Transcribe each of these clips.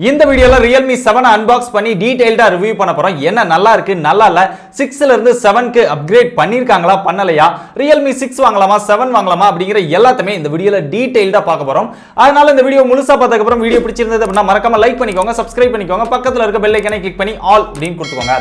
இந்த வீடியோல Realme 7 unbox பண்ணி டீடைல்டா ரிவ்யூ பண்ண போறோம். என்ன நல்லா இருக்கு நல்லா இல்ல 6ல இருந்து 7க்கு அப்கிரேட் பண்ணிருக்காங்களா பண்ணலையா, Realme 6 வாங்கலாமா 7 வாங்கலாமா அப்படிங்கிற எல்லாத்தையுமே இந்த வீடியோல டீடைல்டா பார்க்க போறோம். அதனால இந்த வீடியோ முழுசா பார்த்ததுக்கு அப்புறம் வீடியோ பிடிச்சிருந்தது அப்படினா மறக்காம லைக் பண்ணிக்கோங்க, சப்ஸ்கிரைப் பண்ணிக்கோங்க, பக்கத்துல இருக்க பெல் ஐகானை கிளிக் பண்ணி ஆல் அப்படினு கொடுத்துக்கோங்க.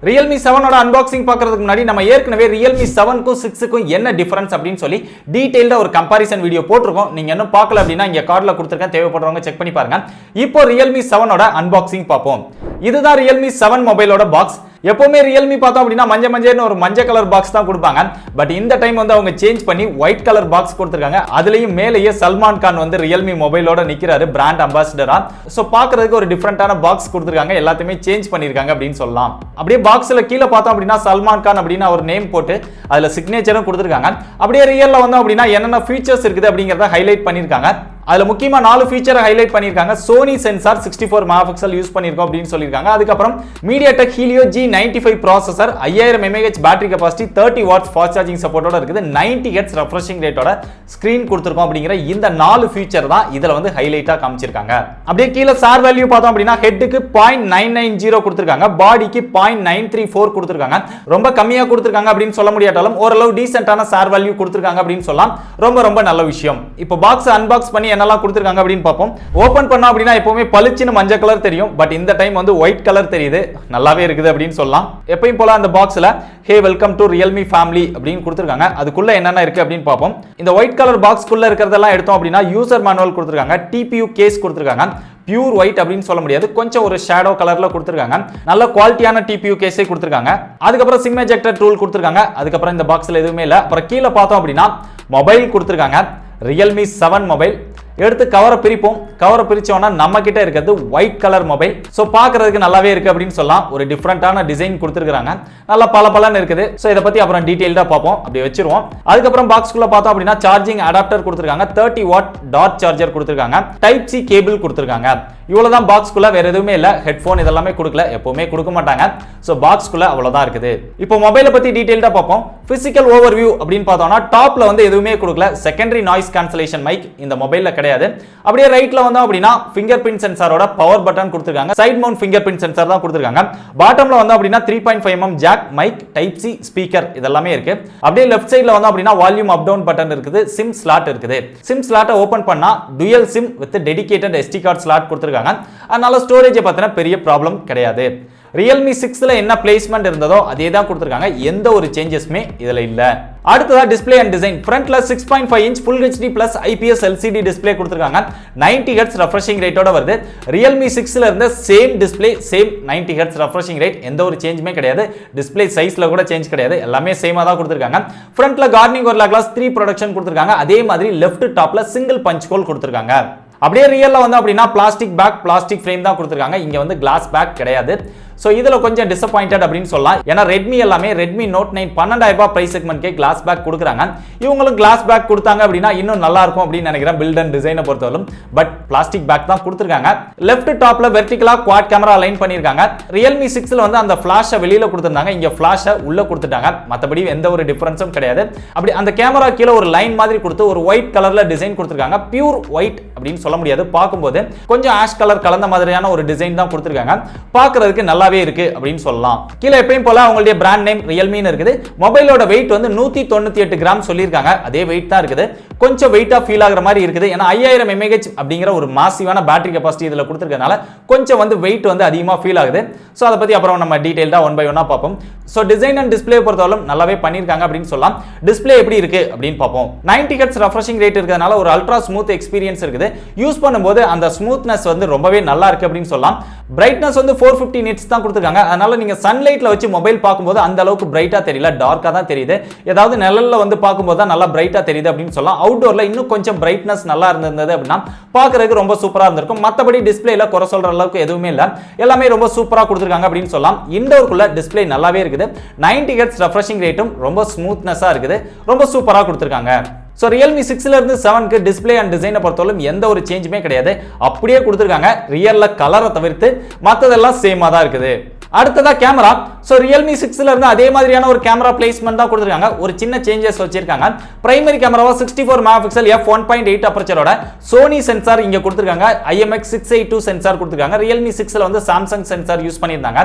Realme 7 ஓட அன்பாக்சிங் பார்க்கிறதுக்கு முன்னாடி நம்ம ஏற்கனவே Realme 7க்கும் 6க்கும் என்ன டிஃபரன்ஸ் அப்படினு சொல்லி டீடைல்டா ஒரு கம்பேரிசன் வீடியோ போட்டுருக்கோம். நீங்க இன்னும் பார்க்கல அப்படினா இங்க கார்ட்ல கொடுத்திருக்கேன், தேவைப்படுறவங்க செக் பண்ணி பாருங்க. இப்போ Realme 7 ஓட அன்பாக்சிங் பார்ப்போம். இதுதான் Realme 7 மொபைலோட பாக்ஸ். எப்பவுமே Realme பார்த்தோம் அப்படினா மஞ்சள்னு ஒரு மஞ்சள் கலர் பாக்ஸ் தான் கொடுப்பாங்க. பட் இந்த டைம் வந்து அவங்க சேஞ்ச் பண்ணி ஒயிட் கலர் பாக்ஸ் கொடுத்திருக்காங்க. அதுலயும் மேலேயே சல்மான் கான் வந்து Realme மொபைலோட நிக்கிறாரு பிராண்ட் அம்பாசிடரா. சோ பார்க்கிறதுக்கு ஒரு டிஃபரண்டான பாக்ஸ் கொடுத்திருக்காங்க. எல்லாத்தையுமே சேஞ்ச் பண்ணிருக்காங்க அப்படினு சொல்லலாம். அப்படியே பாக்ஸ்ல கீழ பார்த்தோம் அப்படினா சல்மான் கான் அப்படினா ஒரு நேம் போட்டு அதுல சிக்னேச்சரும் கொடுத்திருக்காங்க. அப்படியே ரியல்ல வந்தோம் அப்படினா என்னென்ன ஃபீச்சர்ஸ் இருக்குது அப்படிங்கறத ஹைலைட் பண்ணிருக்காங்க. அதுல முக்கியமா 4 ஃபீச்சரை ஹைலைட் பண்ணிருக்காங்க. சோனி சென்சார் 64 மெகாபிக்சல் யூஸ் பண்ணிருக்கோம் அப்படினு சொல்லிருக்காங்க. அதுக்கு அப்புறம் MediaTek Helio G95 processor, 5000 mAh battery capacity, 30 watts fast charging சப்போர்ட்டோட இருக்குது, 90 Hz ரெஃப்ரெஷிங் ரேட்டோட ஸ்கிரீன் கொடுத்திருக்கோம் அப்படிங்கிற இந்த 4 ஃபீச்சர் தான் இதுல வந்து ஹைலைட்டா காமிச்சிருக்காங்க. அப்படியே கீழ சார் வேல்யூ பார்த்தோம் அப்படினா ஹெட்க்கு 0.990 கொடுத்திருக்காங்க, பாடிக்கு 0.934 கொடுத்திருக்காங்க. ரொம்ப கம்மியா கொடுத்திருக்காங்க அப்படினு சொல்ல முடியாட்டாலும் ஓரளவு டீசென்ட்டான சார் வேல்யூ கொடுத்திருக்காங்க அப்படினு சொல்லலாம். ரொம்ப நல்ல விஷயம். இப்போ பாக்ஸ் அன்பாக்ஸ் பண்ணி என்னலாம் கொடுத்திருக்காங்க அப்படினு பாப்போம். ஓபன் பண்ணா அப்படினா எப்பவுமே பளிச்சுன்னு மஞ்சள் கலர் தெரியும். பட் இந்த டைம் வந்து ஒயிட் கலர் தெரியுது. நல்லாவே இருக்குது அப்படினு சொல்லலாம். எப்பவும் போல அந்த பாக்ஸ்ல ஹே வெல்கம் டு Realme ஃபேமிலி அப்படினு கொடுத்திருக்காங்க. அதுக்குள்ள என்னென்ன இருக்கு அப்படினு பாப்போம். இந்த ஒயிட் கலர் பாக்ஸ்க்குள்ள இருக்கிறதெல்லாம் எடுத்தோம் அப்படினா யூசர் மேனுவல் கொடுத்திருக்காங்க, TPU கேஸ் கொடுத்திருக்காங்க. பியூர் ஒயிட் அப்படின்னு சொல்ல முடியாது, கொஞ்சம் ஒரு ஷேடோ கலர்ல கொடுத்திருக்காங்க. நல்ல குவாலிட்டியான TPU கேஸே கொடுத்திருக்காங்க. அதுக்கப்புறம் சிம் எஜெக்டர் டூல் கொடுத்திருக்காங்க. அதுக்கப்புறம் இந்த பாக்ஸ்ல எதுவுமே இல்ல. அப்புறம் கீழே பார்த்தோம் அப்படினா மொபைல் கொடுத்திருக்காங்க, Realme 7 மொபைல். எடுத்து கவரை பிரிப்போம். கவரை பிரிச்சோம்னா நம்ம கிட்ட இருக்கிறது ஒயிட் கலர் மொபைல். சோ பார்க்கிறதுக்கு நல்லாவே இருக்கு அப்படின்னு சொல்லலாம். ஒரு டிஃபரண்டான டிசைன் கொடுத்திருக்காங்க, நல்ல பளபளன்னு இருக்குது. சோ இத பத்தி அப்புறம் டீடைலா பார்ப்போம். அப்படி வச்சிருவோம். அதுக்கப்புறம் பாக்ஸ்க்குள்ள பார்த்தோம் அப்படினா சார்ஜிங் அடாப்டர் கொடுத்திருக்காங்க, 30 வாட் டாட் சார்ஜர் கொடுத்திருக்காங்க, டைப் சி கேபிள் கொடுத்திருக்காங்க. இவ்வளவுதான் பாக்ஸ்க்குள்ள, வேற எதுவுமே இல்ல. ஹெட்போன் இதெல்லாமே கொடுக்கல, எப்பவுமே கொடுக்க மாட்டாங்க. சோ பாக்ஸ்க்குள்ள அவ்வளவுதான் இருக்குது. இப்போ மொபைலை பத்தி டீடைலா பார்ப்போம். பிசிக்கல் ஓவர்வியூ அப்படின்னு பார்த்தோம்னா டாப்ல வந்து எதுவுமே கொடுக்கல. செகண்டரி நாய்ஸ் கேன்சலேஷன் மைக் இந்த மொபைல்ல கிடையாது. அப்படியே ரைட்ல வந்தோம் அப்படினா fingerprint சென்சாரோட பவர் பட்டன் கொடுத்திருக்காங்க. சைடு மவுண்ட் fingerprint சென்சார் தான் கொடுத்திருக்காங்க. பாட்டம்ல வந்தோம் அப்படினா 3.5 mm jack, mic, type C, speaker இதெல்லாமே இருக்கு. அப்படியே லெஃப்ட் சைடுல வந்தோம் அப்படினா வால்யூம் அப் டவுன் பட்டன் இருக்குது, சிம் ஸ்லாட் இருக்குது. சிம் ஸ்லாட்டை ஓபன் பண்ணா dual SIM with dedicated SD card slot கொடுத்திருக்காங்க. அதனால ஸ்டோரேஜ் பத்தின பெரிய ப்ராப்ளம் கிடையாது. Realme 6ல என்ன பிளேஸ்மென்ட் இருந்ததோ அதே தான் கொடுத்திருக்காங்க. எந்த ஒரு சேஞ்சஸ்மே இதுல இல்ல. அடுத்ததா டிஸ்ப்ளே அண்ட் டிசைன். ஃப்ரண்ட்ல 6.5 inch Full HD Plus IPS LCD display கொடுத்திருக்காங்க. 90 Hz ரெஃப்ரெஷிங் ரேட்டோட வருது. Realme 6ல இருந்த same display, same 90 Hz refreshing rate, எந்த ஒரு சேஞ்சுமே கிடையாது. டிஸ்ப்ளே சைஸ்ல கூட சேஞ்ச் கிடையாது, எல்லாமே சேமா தான் கொடுத்திருக்காங்க. ஃப்ரண்ட்ல கார்னிங் ஒரு கிளாஸ் 3 ப்ரொடக்ஷன் கொடுத்திருக்காங்க. அதே மாதிரி லெஃப்ட் டாப்ல சிங்கிள் பஞ்ச் ஹோல் கொடுத்திருக்காங்க. அப்படியே ரியல்ல வந்து அப்படினா பிளாஸ்டிக் பேக், பிளாஸ்டிக் ஃப்ரேம் தான் கொடுத்திருக்காங்க. இங்க வந்து கிளாஸ் பேக் கிடையாது. சோ இதுல கொஞ்சம் டிசப்பாயிண்டட் அப்படின்னு சொல்லலாம். ஏன்னா Redmi எல்லாமே Redmi Note 9 12000 ரூபாய் பிரைஸ் செக்மென்ட்கே கிளாஸ் பேக் கொடுக்குறாங்க. இவங்களும் கிளாஸ் பேக் கொடுத்தாங்க அப்படினா இன்னும் நல்லா இருக்கும் அப்படின்னு நினைக்கிறேன், பில்ட் அண்ட் டிசைனை பொறுத்தவரைக்கும். பட் பிளாஸ்டிக் பேக் தான் கொடுத்திருக்காங்க. லெஃப்ட் டாப்ல வெர்டிகலா குவாட் கேமரா அலைன் பண்ணிருக்காங்க. Realme 6ல வந்து அந்த ஃபிளாஷை வெளியில கொடுத்திருந்தாங்க, இங்க ஃபிளாஷை உள்ள கொடுத்துட்டாங்க. மத்தபடி எந்த ஒரு டிஃபரன்ஸும் கிடையாது. அப்படி அந்த கேமரா கீழ ஒரு லைன் மாதிரி கொடுத்து ஒரு ஒயிட் கலர்ல டிசைன் கொடுத்திருக்காங்க. பியூர் ஒயிட் அப்படின்னு சொல்ல முடியாது, பார்க்கும்போது கொஞ்சம் ஆஷ் கலர் கலந்த மாதிரியான ஒரு டிசைன் தான் கொடுத்திருக்காங்க. பார்க்கிறதுக்கு நல்லாவே இருக்கு அப்படின்னு சொல்லலாம். கீழ எப்பவும் போல அவங்களுடைய பிராண்ட் நேம் Realme இருக்குது. மொபைலோட weight வந்து 198 கிராம் சொல்லிருக்காங்க. அதே weight தான் இருக்குது. கொஞ்சம் வெயிட்டா ஃபீல் ஆகுற மாதிரி இருக்குது. ஏன்னா 5000 mAh அப்படிங்கிற ஒரு மாசிவான பேட்டரி கெபாசிட்டி இதுல கொடுத்திருக்கனால கொஞ்சம் வந்து weight வந்து அதிகமா ஃபீல் ஆகுது. சோ அத பத்தி அப்புறம் நம்ம டீடைலா ஒன் பை ஒன்னா பார்ப்போம். சோ டிசைன் அண்ட் டிஸ்ப்ளே பொறுத்தவரை நல்லாவே பண்ணிருக்காங்க அப்படின்னு சொல்லலாம். டிஸ்ப்ளே எப்படி இருக்கு அப்படின்னு பார்ப்போம். 90 Hz ரெஃப்ரெஷிங் ரேட் இருக்கிறதுனால ஒரு அல்ட்ரா ஸ்மூத் எக்ஸ்பீரியன்ஸ் இருக்குது. யூஸ் பண்ணும்போது அந்த ஸ்மூத்னஸ் வந்து ரொம்பவே நல்லா இருக்கு அப்படின்னு சொல்லலாம். பிரைட்னஸ் வந்து 450 nits தான் கொடுத்திருக்காங்க. அதனால நீங்க சன்லைட்ல வச்சு மொபைல் பார்க்கும்போது அந்த அளவுக்கு பிரைட்டா தெரியல, டார்க்கா தான் தெரியுது. ஏதாவது நிழல்ல வந்து பார்க்கும்போது தான் நல்லா பிரைட்டா தெரியுது அப்படின்னு சொல்லலாம். அவுட்டோர்ல இன்னும் கொஞ்சம் பிரைட்னஸ் நல்லா இருந்தது அப்படின்னா பார்க்கிறதுக்கு ரொம்ப சூப்பரா இருந்திருக்கும். மத்தபடி டிஸ்ப்ளேல குறை சொல்ற அளவுக்கு எதுவுமே இல்ல, எல்லாமே ரொம்ப சூப்பரா கொடுத்திருக்காங்க அப்படின்னு சொல்லலாம். இன்டோருக்குள்ள டிஸ்ப்ளே நல்லாவே இருக்குது. 90 Hz ரெஃப்ரெஷிங் ரேட்டும் ரொம்ப ஸ்மூத்னஸா இருக்குது, ரொம்ப சூப்பரா கொடுத்திருக்காங்க. சோ Realme 6ல இருந்து 7க்கு டிஸ்ப்ளே அண்ட் டிசைனை பொறுத்தவரைக்கும் எந்த ஒரு சேஞ்சுமே கிடையாது, அப்படியே கொடுத்திருக்காங்க. ரியல்ல கலரை தவிர்த்து மத்ததெல்லாம் சேமா தான் இருக்குது. அடுத்ததா கேமரா. சோ Realme 6ல இருந்து அதே மாதிரியான ஒரு கேமரா பிளேஸ்மென்ட் தான் கொடுத்திருக்காங்க. ஒரு சின்ன சேஞ்சஸ் வச்சிருக்காங்க. பிரைமரி கேமராவா 64 மெகாபிக்சல் f1.8 அபர்ச்சரோட Sony சென்சார் இங்க கொடுத்திருக்காங்க. IMX682 சென்சார் கொடுத்திருக்காங்க. Realme 6ல வந்து Samsung சென்சார் யூஸ் பண்ணிருந்தாங்க.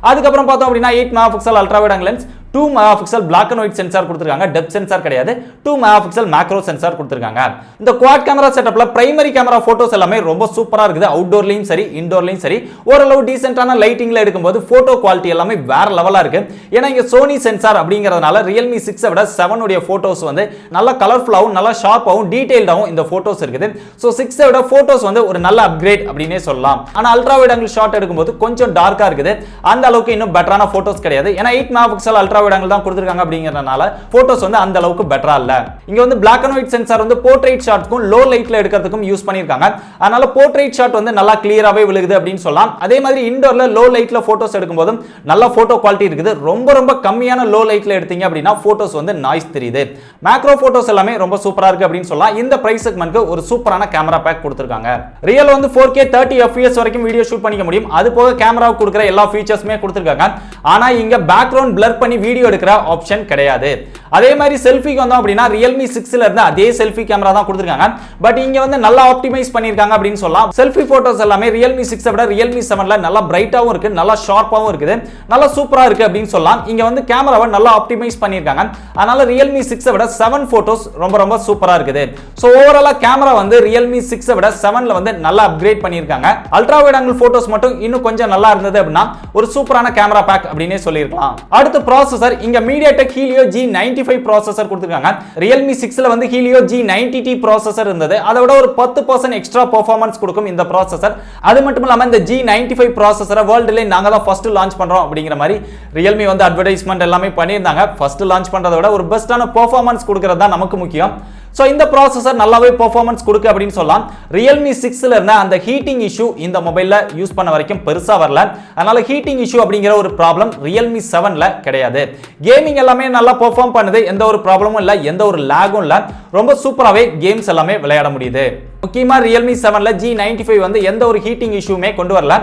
அதுக்கு அப்புறம் பார்த்தோம் அப்படினா 8 megapixel ultra wide angle lens, 2 megapixel black and white sensor கொடுத்திருக்காங்க. டெப்த் சென்சார் கிடையாது. 2 மெகாபிக்சல் மேக்ரோ சென்சார் கொடுத்திருக்காங்க. இந்த குவாட் கேமரா செட்டப்ல பிரைமரி கேமரா போட்டோஸ் எல்லாமே ரொம்ப சூப்பரா இருக்குது. அவுட்டோர்லயும் சரி இன்டோர்லயும் சரி ஓரளவு டீசென்ட்டான லைட்டிங்ல எடுக்கும்போது போட்டோ குவாலிட்டி எல்லாமே வேற லெவலா இருக்கு. ஏன்னா இங்க Sony சென்சார் அப்படிங்கறதுனால Realme 6 விட 7 உடைய போட்டோஸ் வந்து நல்ல கலர்ஃபுல்லாவும் நல்ல ஷார்ப்பாவும் டீடைல்டாவும் இந்த போட்டோஸ் இருக்குது. சோ 6 விட போட்டோஸ் வந்து ஒரு நல்ல அப்கிரேட் அப்படினே சொல்லலாம். ஆனா அல்ட்ரா வைட் ஆங்கிள் ஷாட் எடுக்கும்போது கொஞ்சம் டார்க்கா இருக்குது. அந்த அளவுக்கு இன்னும் பெட்டரான போட்டோஸ் கிடையாது. ஏன்னா 8 மெகாபிக்சல் அல்ட்ரா வைட் ஆங்கிள் தான் கொடுத்திருக்காங்க அப்படிங்கறதுனால போட்டோஸ் வந்து அந்த அளவுக்கு பெட்டரா இல்ல. இங்க வந்து பிளாக் அண்ட் ஒயிட் சென்சார் வந்து போர்ட்ரைட் ஷாட்க்கும் லோ லைட்ல எடுக்கிறதுக்கும் யூஸ் பண்ணிருக்காங்க. அதனால போர்ட்ரைட் ஷாட் வந்து நல்லா கிளியராவே விழுகுது அப்படின்னு சொல்லலாம். அதே மாதிரி இன்டோர்ல லோ லைட்ல போட்டோஸ் எடுக்கும்போது நல்ல போட்டோ குவாலிட்டி இருக்குது. ரொம்ப ரொம்ப கம்மியான லோ லைட்ல எடுத்தீங்க அப்படினா போட்டோஸ் வந்து நாய்ஸ் தெரியுது. மேக்ரோ போட்டோஸ் எல்லாமே ரொம்ப சூப்பரா இருக்கு அப்படின்னு சொல்லலாம். இந்த பிரைஸ் செக்மென்ட்க்கு ஒரு சூப்பரான கேமரா பேக் கொடுத்திருக்காங்க. ரியல் வந்து 4K 30 fps வரைக்கும் வீடியோ ஷூட் பண்ணிக்க முடியும். அது போக கேமராவுக்கு கொடுக்கிற எல்லா ஃபீச்சர்ஸ்மே கொடுத்திருக்காங்க. ஆனா இங்க பேக்ரவுண்ட் பிளர் பண்ணி வீடியோ எடுக்கிற ஆப்ஷன் கிடையாது. அதே மாதிரி செல்ஃபிக்கு வந்தோம் அப்படினா Realme 6ல இருந்து அதே செல்ஃபி கேமரா தான் கொடுத்திருக்காங்க. பட் இங்க வந்து நல்லா ஆப்டிமைஸ் பண்ணிருக்காங்க அப்படின்னு சொல்லலாம். செல்ஃபி போட்டோஸ் எல்லாமே Realme 6 விட Realme 7ல நல்லா பிரைட்டாவும் இருக்கு, நல்லா ஷார்ப்பாவும் இருக்குது, நல்லா சூப்பரா இருக்கு அப்படின்னு சொல்லலாம். இங்க வந்து கேமராவை நல்லா ஆப்டிமைஸ் பண்ணிருக்காங்க. அதனால Realme 6 விட 7 போட்டோஸ் ரொம்ப ரொம்ப சூப்பரா இருக்குது. சோ ஓவராலா கேமரா வந்து Realme 6 விட 7ல வந்து நல்லா அப்கிரேட் பண்ணிருக்காங்க. அல்ட்ரா வைட் ஆங்கிள் போட்டோஸ் மட்டும் இன்னும் கொஞ்சம் நல்லா இருந்தது அப்படினா ஒரு சூப்பரான கேமரா பேக் அப்படினே சொல்லிருக்கலாம். அடுத்து ப்ராசஸர். இங்க MediaTek Helio G95 ப்ராசஸர் கொடுத்திருக்காங்க. Realme 6ல வந்து Helio G90T ப்ராசஸர் இருந்தது. அதை விட ஒரு 10% எக்ஸ்ட்ரா பெர்ஃபார்மன்ஸ் கொடுக்கும் இந்த ப்ராசஸர். அது மட்டும் இல்லாம இந்த G95 ப்ராசஸரை வேர்ல்ட்ல நாங்க தான் ஃபர்ஸ்ட் லான்ச் பண்றோம் அப்படிங்கிற மாதிரி Realme வந்து அட்வர்டைஸ்மென்ட் எல்லாமே பண்ணிருந்தாங்க. ஃபர்ஸ்ட் லான்ச் பண்றதை விட ஒரு பெஸ்டான பெர்ஃபார்மன்ஸ் கொடுக்கிறது தான் நமக்கு முக்கியம். சோ இந்த ப்ராசஸர் நல்லாவே பெர்ஃபார்மன்ஸ் கொடுக்கு அப்படின்னு சொல்லலாம். Realme 6ல இருந்த அந்த ஹீட்டிங் இஷ்யூ இந்த மொபைல்ல யூஸ் பண்ண வரைக்கும் பெருசா வரல. அதனால ஹீட்டிங் இஷ்யூ அப்படிங்கிற ஒரு ப்ராப்ளம் Realme 7ல கிடையாது. கேமிங் எல்லாமே நல்லா பெர்ஃபார்ம் பண்ணுது. எந்த ஒரு ப்ராப்ளமும் இல்ல, எந்த ஒரு லாகும் இல்ல. ரொம்ப சூப்பராவே கேம்ஸ் எல்லாமே விளையாட முடியுது. முக்கியமா Realme 7ல G95 வந்து எந்த ஒரு ஹீட்டிங் இஷ்யூமே கொண்டு வரல.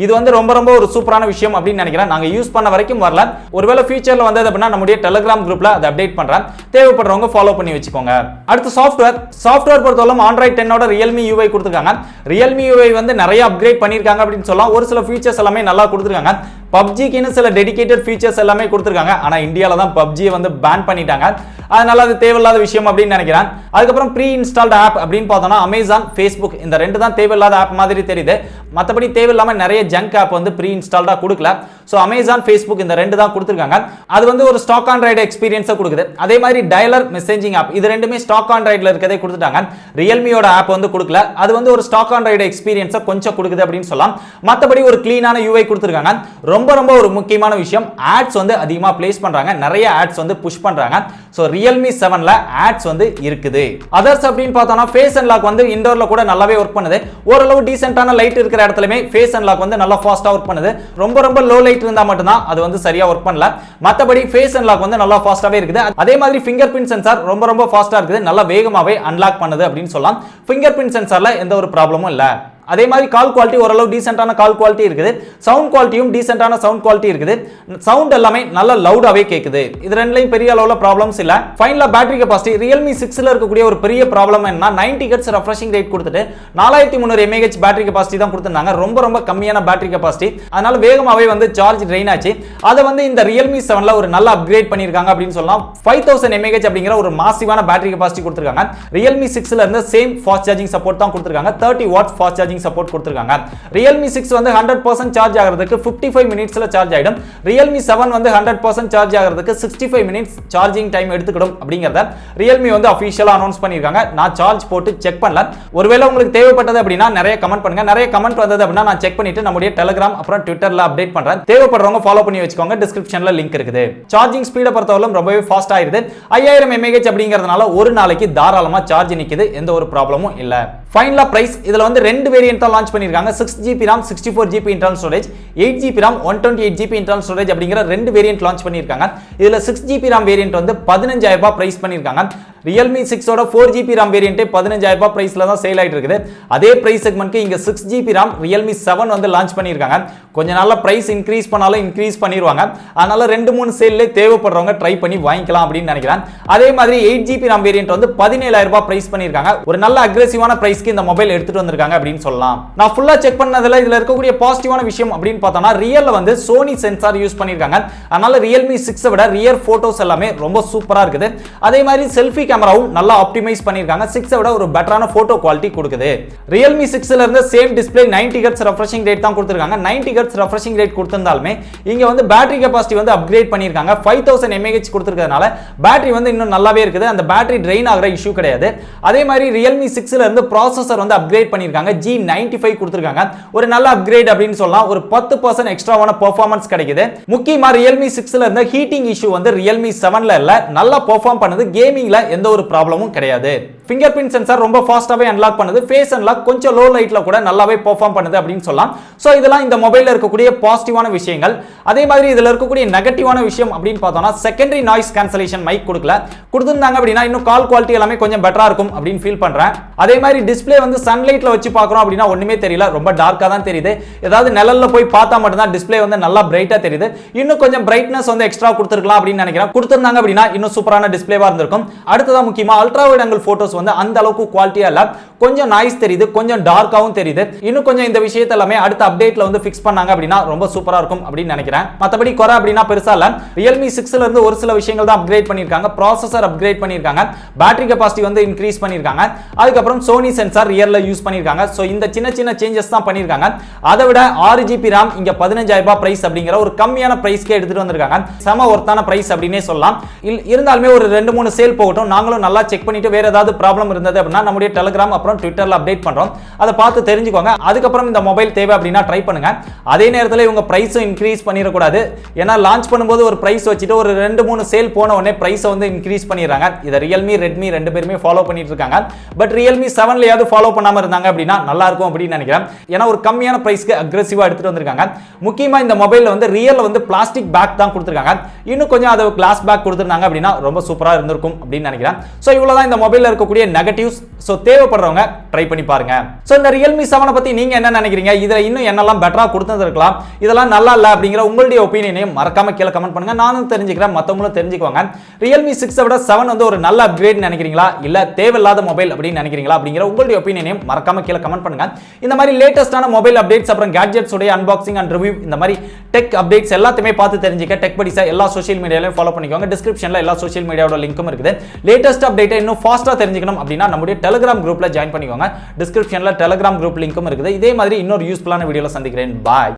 இது வந்து ரொம்ப ரொம்ப ஒரு சூப்பரான விஷயம் அப்படின்னு நினைக்கிறேன். நாங்க யூஸ் பண்ண வரைக்கும் வரல. ஒருவேளை ஃபியூச்சர்ல வந்தது அப்படினா நம்மளுடைய Telegram குரூப்ல அதை அப்டேட் பண்றேன். தேவைப்படுறவங்க ஃபாலோ பண்ணி வச்சுக்கோங்க. அடுத்து சாஃப்ட்வேர் பொறுத்தவரை Android 10 ஓட Realme UI கொடுத்திருக்காங்க. Realme UI வந்து நிறைய அப்கிரேட் பண்ணிருக்காங்க அப்படின்னு சொல்லலாம். ஒரு சில ஃபீச்சர்ஸ் எல்லாமே நல்லா கொடுத்திருக்காங்க. PUBG-க்குன்னு சில டெடிகேட்டட் ஃபீச்சர்ஸ் எல்லாமே கொடுத்திருக்காங்க. ஆனா இந்தியால தான் PUBG வந்து பேன் பண்ணிட்டாங்க. அதனால அது தேவையில்லாத விஷயம் அப்படின்னு நினைக்கிறேன். அதுக்கப்புறம் Preinstalled ஆப் அப்படின்னு பார்த்தோம்னா Amazon, Facebook இந்த ரெண்டு தான் தேவையில்லாத ஆப் மாதிரி தெரியுது. மற்றபடி தேவையில்லாம நிறைய ஜங்க் ஆப் வந்து Preinstalled கொடுக்கல. ஸோ Amazon, Facebook இந்த ரெண்டு தான் கொடுத்திருக்காங்க. அது வந்து ஒரு ஸ்டாக் ஆண்ட்ராய்டு எக்ஸ்பீரியன்ஸை கொடுக்குது. அதே மாதிரி டயலர் மெசேஜிங் ஆப் இது ரெண்டுமே ஸ்டாக் ஆண்ட்ராய்டில் இருக்கதே கொடுத்துட்டாங்க. Realmeயோட ஆப் வந்து கொடுக்கல. அது வந்து ஒரு ஸ்டாக் ஆண்ட்ராய்டு எக்ஸ்பீரியன்ஸை கொஞ்சம் கொடுக்குது அப்படின்னு சொல்லலாம். மற்றபடி ஒரு கிளீனான UI கொடுத்திருக்காங்க. ரொம்ப ரொம்ப ஒரு முக்கியமான விஷயம், ஆட்ஸ் வந்து அதிகமா பிளேஸ் பண்றாங்க. நிறைய ஆட்ஸ் வந்து புஷ் பண்றாங்க. சோ Realme 7ல ஆட்ஸ் வந்து இருக்குது. அதர்ஸ் அப்படின்னு பார்த்தோம்னா ஃபேஸ் அன்லாக் வந்து இன்டோர்ல கூட நல்லாவே ஒர்க் பண்ணுது. ஓரளவு டீசென்ட்டான லைட் இருக்கிற இடத்துலயுமே ஃபேஸ் அன்லாக் வந்து நல்லா ஃபாஸ்டா ஒர்க் பண்ணுது. ரொம்ப ரொம்ப லோ லைட் இருந்தா மட்டும் தான் அது வந்து சரியா ஒர்க் பண்ணல. மத்தபடி ஃபேஸ் அன்லாக் வந்து நல்லா ஃபாஸ்டாவே இருக்குது. அதே மாதிரி Fingerprint சென்சார் ரொம்ப ரொம்ப ஃபாஸ்டா இருக்குது. நல்லா வேகமாவே அன்லாக் பண்ணுது அப்படின்னு சொல்லலாம். Fingerprint சென்சார்ல எந்த ஒரு ப்ராப்ளமும் இல்ல. அதே மாதிரி கால் குவாலிட்டி ஓரளவு டீசென்ட்டான கால் குவாலிட்டி இருக்குது. சவுண்ட் குவாலிட்டியும் டீசென்ட்டான சவுண்ட் குவாலிட்டி இருக்குது. சவுண்ட் எல்லாமே நல்ல லவுடாவே கேக்குது. இது ரெண்டுலயும் பெரிய அளவுல ப்ராப்ளம்ஸ் இல்ல. ஃபைனலா பேட்டரி கெபாசிட்டி Realme 6ல இருக்கக்கூடிய ஒரு பெரிய ப்ராப்ளம் என்னன்னா 90 Hz ரெஃப்ரெஷிங் ரேட் கொடுத்துட்டு 4300 mAh பேட்டரி கெபாசிட்டி தான் கொடுத்திருந்தாங்க. ரொம்ப ரொம்ப கம்மியான பேட்டரி கெபாசிட்டி. அதனால வேகமாவே வந்து சார்ஜ் ட்ரெயின் ஆச்சு. அதை வந்து இந்த Realme 7ல ஒரு நல்ல அப்கிரேட் பண்ணிருக்காங்க அப்படின்னு சொல்லலாம். 5000 mAh அப்படிங்கிற ஒரு மாசிவான பேட்டரி கெபாசிட்டி கொடுத்திருக்காங்க. Realme 6ல இருந்து சேம் ஃபாஸ்ட் சார்ஜிங் சப்போர்ட் தான் கொடுத்திருக்காங்க. 30 வாட் ஃபாஸ்ட் சார்ஜிங் சப்போர்ட் கொடுத்திருக்காங்க. Realme 6 வந்து 100% சார்ஜ் ஆகிறதுக்கு 55 மினிட்ஸ்ல சார்ஜ் ஆயிடும். Realme 7 வந்து 100% சார்ஜ் ஆகிறதுக்கு 65 மினிட்ஸ் சார்ஜிங் டைம் எடுத்துக்கிடும் அப்படிங்கறத Realme வந்து ஆபீஷியலா அனௌன்ஸ் பண்ணிருக்காங்க. நான் சார்ஜ் போட்டு செக் பண்ணல. ஒருவேளை உங்களுக்கு தேவைப்பட்டது அப்படினா நிறைய கமெண்ட் பண்ணுங்க. நிறைய கமெண்ட் வந்தது அப்படினா நான் செக் பண்ணிட்டு நம்மளுடைய Telegram அப்புறம் Twitterல அப்டேட் பண்றேன். தேவைப்படுறவங்க ஃபாலோ பண்ணி வச்சுக்கோங்க. டிஸ்கிரிப்ஷன்ல லிங்க் இருக்குது. சார்ஜிங் ஸ்பீட பொறுத்தவரை ரொம்பவே ஃபாஸ்ட் ஆயிருது. 5000 mAh அப்படிங்கறதுனால ஒரு நாளைக்கு தாராளமா சார்ஜ் நிக்குது. எந்த ஒரு ப்ராப்ளமும் இல்ல. ஃபைனலா பிரைஸ் இதுல வந்து ரெண்டு வேரியன்ட் தான் லான்ச் பண்ணிருக்காங்க. 6GB RAM 64GB internal storage, 8GB RAM 128GB internal storage அப்படிங்கிற ரெண்டு வேரியன்ட் லான்ச் பண்ணிருக்காங்க. இதுல 6GB RAM வேரியன்ட் வந்து 15000 ரூபாய் பிரைஸ் பண்ணிருக்காங்க. Realme 6 ஓட 4GB RAM வேரியன்ட் 15000 ரூபாய் பிரைஸ்ல தான் சேல் ஆயிட்டு இருக்குது. அதே பிரைஸ் செக்மென்ட்க்கு இங்க 6GB RAM Realme 7 வந்து லான்ச் பண்ணிருக்காங்க. கொஞ்ச நாள்ல பிரைஸ் இன்கிரீஸ் பண்ணாலும் இன்கிரீஸ் பண்ணிடுவாங்க. அதனால 2-3 சேல்ல தேவைப்படுறவங்க ட்ரை பண்ணி வாங்கிக்கலாம் அப்படின்னு நினைக்கிறேன். அதே மாதிரி 8GB RAM வேரியன்ட் வந்து 17000 ரூபாய் பிரைஸ் பண்ணிருக்காங்க. ஒரு நல்ல அக்ரெசிவான பிரைஸ்க்கு இந்த மொபைல் எடுத்துட்டு வந்திருக்காங்க அப்படின்னு சொல்லலாம். நான் ஃபுல்லா செக் பண்ணதுல இதுல இருக்கக்கூடிய பாசிட்டிவான விஷயம் அப்படின்னு பார்த்தோம்னா ரியல்ல வந்து சோனி சென்சார் யூஸ் பண்ணிருக்காங்க. அதனால Realme 6 விட ரியர் போட்டோஸ் எல்லாமே ரொம்ப சூப்பரா இருக்குது. அதே மாதிரி செல்ஃபி கேமராவும் நல்லா ஆப்டிமைஸ் பண்ணிருக்காங்க. 6 விட ஒரு பெட்டரான போட்டோ குவாலிட்டி கொடுக்குது. Realme 6ல இருந்த same display 90 Hz refreshing rate தான் கொடுத்திருக்காங்க. 90 Hz ரெஃப்ரெஷிங் ரேட் கொடுத்திருந்தாலுமே இங்க வந்து பேட்டரி கெபாசிட்டி வந்து அப்கிரேட் பண்ணிருக்காங்க. 5000 mAh கொடுத்திருக்கிறதுனால பேட்டரி வந்து இன்னும் நல்லாவே இருக்குது. அந்த பேட்டரி ட்ரெயின் ஆகுற இஷ்யூ கிடையாது. அதே மாதிரி Realme 6ல இருந்து ப்ராசஸர் வந்து அப்கிரேட் பண்ணிருக்காங்க. G95 கொடுத்திருக்காங்க. ஒரு நல்ல அப்கிரேட் அப்படின்னு சொல்லலாம். ஒரு 10% எக்ஸ்ட்ராவான பெர்ஃபார்மன்ஸ் கிடைக்குது. முக்கியமா Realme 6ல இருந்த ஹீட்டிங் இஷ்யூ வந்து Realme 7ல இல்ல. நல்லா பெர்ஃபார்ம் பண்ணுது. கேமிங்ல எந்த ஒரு ப்ராப்ளமும் கிடையாது. Fingerprint சென்சார் ரொம்ப ஃபாஸ்டாவே அன்லாக் பண்ணுது. ஃபேஸ் அன்லாக் கொஞ்சம் லோ லைட்ல கூட நல்லாவே பெர்ஃபார்ம் பண்ணுது அப்படின்னு சொல்லலாம். சோ இதெல்லாம் இந்த மொபைல்ல இருக்கக்கூடிய பாசிட்டிவான விஷயங்கள். அதே மாதிரி இதுல இருக்கக்கூடிய நெகட்டிவான விஷயம் அப்படின்னு பார்த்தோம்னா செகண்டரி நாய்ஸ் கேன்சலேஷன் மைக் கொடுக்கல. கொடுத்திருந்தாங்க அப்படினா இன்னும் கால் குவாலிட்டி எல்லாமே கொஞ்சம் பெட்டரா இருக்கும் அப்படின்னு ஃபீல் பண்றேன். அதே மாதிரி டிஸ்ப்ளே வந்து சன்லைட்ல வச்சு பார்க்கறோம் அப்படினா ஒண்ணுமே தெரியல. ரொம்ப டார்க்கா தான் தெரியுது. ஏதாவது நிழல்ல போய் பார்த்தா மட்டும் தான் டிஸ்ப்ளே வந்து நல்லா பிரைட்டா தெரியுது. இன்னும் கொஞ்சம் பிரைட்னஸ் வந்து எக்ஸ்ட்ரா கொடுத்திருக்கலாம் அப்படின்னு நினைக்கிறேன். கொடுத்திருந்தாங்க அப்படினா இன்னும் சூப்பரான டிஸ்ப்ளேவா இருந்திருக்கும். அடுத்ததா முக்கியமா அல்ட்ரா வைட் ஆங்கிள் போட்டோஸ் வந்து அந்த அளவுக்கு குவாலிட்டியா இல்ல. கொஞ்சம் நாய்ஸ் தெரியுது, கொஞ்சம் டார்க்காவும் தெரியுது. இன்னும் கொஞ்சம் இந்த விஷயத்தை எல்லாமே அடுத்த அப்டேட்ல வந்து ஃபிக்ஸ் பண்ணாங்க அப்படினா ரொம்ப சூப்பரா இருக்கும் அப்படின்னு நினைக்கிறேன். மத்தபடி குறை அப்படினா பெருசா இல்ல. Realme 6ல இருந்து ஒரு சில விஷயங்கள் தான் அப்கிரேட் பண்ணிருக்காங்க. ப்ராசஸர் அப்கிரேட் பண்ணிருக்காங்க. பேட்டரி கெபாசிட்டி வந்து இன்கிரீஸ் பண்ணிருக்காங்க. அதுக்கு அப்புறம் சோனி சென்சார் ரியர்ல யூஸ் பண்ணிருக்காங்க. சோ இந்த சின்ன சின்ன சேஞ்சஸ் தான் பண்ணிருக்காங்க. அதை விட 6GB RAM இங்க 15000 ரூபாய் பிரைஸ் அப்படிங்கற ஒரு கம்மியான பிரைஸ்க்கு எடுத்துட்டு வந்திருக்காங்க. சம ஒர்த்தான பிரைஸ் அப்படினே சொல்லலாம். இருந்தாலுமே ஒரு 2-3 சேல் போகட்டும். நாங்களும் நல்லா செக் பண்ணிட்டு வேற ஏதாவது ப்ராப்ளம் இருந்தது அப்படினா நம்முடைய Telegram அப்புறம் Twitterல அப்டேட் பண்றோம். அதை பார்த்து தெரிஞ்சுக்கோங்க. அதுக்கு அப்புறம் இந்த மொபைல் தேவை அப்படினா ட்ரை பண்ணுங்க. அதே நேரத்துல இவங்க பிரைஸும் இன்கிரீஸ் பண்ணிர கூடாது. ஏனா லான்ச் பண்ணும்போது ஒரு பிரைஸ் வச்சிட்டு ஒரு 2-3 சேல் போன உடனே பிரைஸை வந்து இன்கிரீஸ் பண்ணிடுறாங்க. இத Realme, Redmi ரெண்டு பேருமே ஃபாலோ பண்ணிட்டு இருக்காங்க. பட் Realme 7லயாவது ஃபாலோ பண்ணாம இருந்தாங்க அப்படினா நல்லா இருக்கும் அப்படின்னு நினைக்கிறேன். ஏனா ஒரு கம்மியான பிரைஸ்க்கு அக்ரெசிவா எடுத்துட்டு வந்திருக்காங்க. முக்கியமா இந்த மொபைல்ல வந்து ரியல்ல வந்து பிளாஸ்டிக் பேக் தான் கொடுத்திருக்காங்க. இன்னும் கொஞ்சம் அதை கிளாஸ் பேக் கொடுத்திருந்தாங்க அப்படினா ரொம்ப சூப்பரா இருந்திருக்கும் அப்படின்னு நினைக்கிறேன். சோ இவ்வளவுதான் இந்த மொபைல்ல இருக்கக்கூடிய நெகட்டிவ்ஸ். சோ தேவைப்படுறவங்க ட்ரை பண்ணி பாருங்க. சோ இந்த Realme 7 பத்தி நீங்க என்ன நினைக்கிறீங்க? இதுல இன்னும் என்னெல்லாம் பெட்டரா கொடுத்திருக்கலாம், இதெல்லாம் நல்லா இல்ல அப்படிங்கிற உங்களுடைய ஒபினியனையும் மறக்காம கீழ கமெண்ட் பண்ணுங்க. நானும் தெரிஞ்சுக்கிறேன், மத்தவங்களும் தெரிஞ்சுக்குவாங்க. Realme 6 விட 7 வந்து ஒரு நல்ல அப்கிரேட் நினைக்கிறீங்களா இல்ல தேவையில்லாத மொபைல் அப்படின்னு நினைக்கிறீங்களா அப்படிங்கிற உங்களுடைய ஒபினியனையும் மறக்காம கீழ கமெண்ட் பண்ணுங்க. இந்த மாதிரி லேட்டஸ்டான மொபைல் அப்டேட்ஸ் அப்புறம் கேட்ஜெட்ஸ் உடைய அன்பாக்சிங் அண்ட் ரிவ்யூ இந்த மாதிரி டெக் அப்டேட்ஸ் எல்லாத்தையுமே பார்த்து தெரிஞ்சுக்க டெக் படிஸா எல்லா சோஷியல் மீடியாலயும் ஃபாலோ பண்ணிக்கோங்க. டிஸ்கிரிப்ஷன்ல எல்லா சோஷியல் மீடியாவோட லிங்க்கும் இருக்குது. லேட்டஸ்ட் அப்டேட்டை இன்னும் ஃபாஸ்டா தெரிஞ்சுக்கணும் அப்படின்னா நம்முடைய Telegram குரூப்ல ஜாயின் பண்ணிக்கோங்க. டிஸ்கிரிப்ஷன்ல Telegram குரூப் லிங்க்கும் இருக்குது. இதே மாதிரி இன்னொரு யூஸ்ஃபுல்லான வீடியோல சந்திக்கிறேன். பாய்.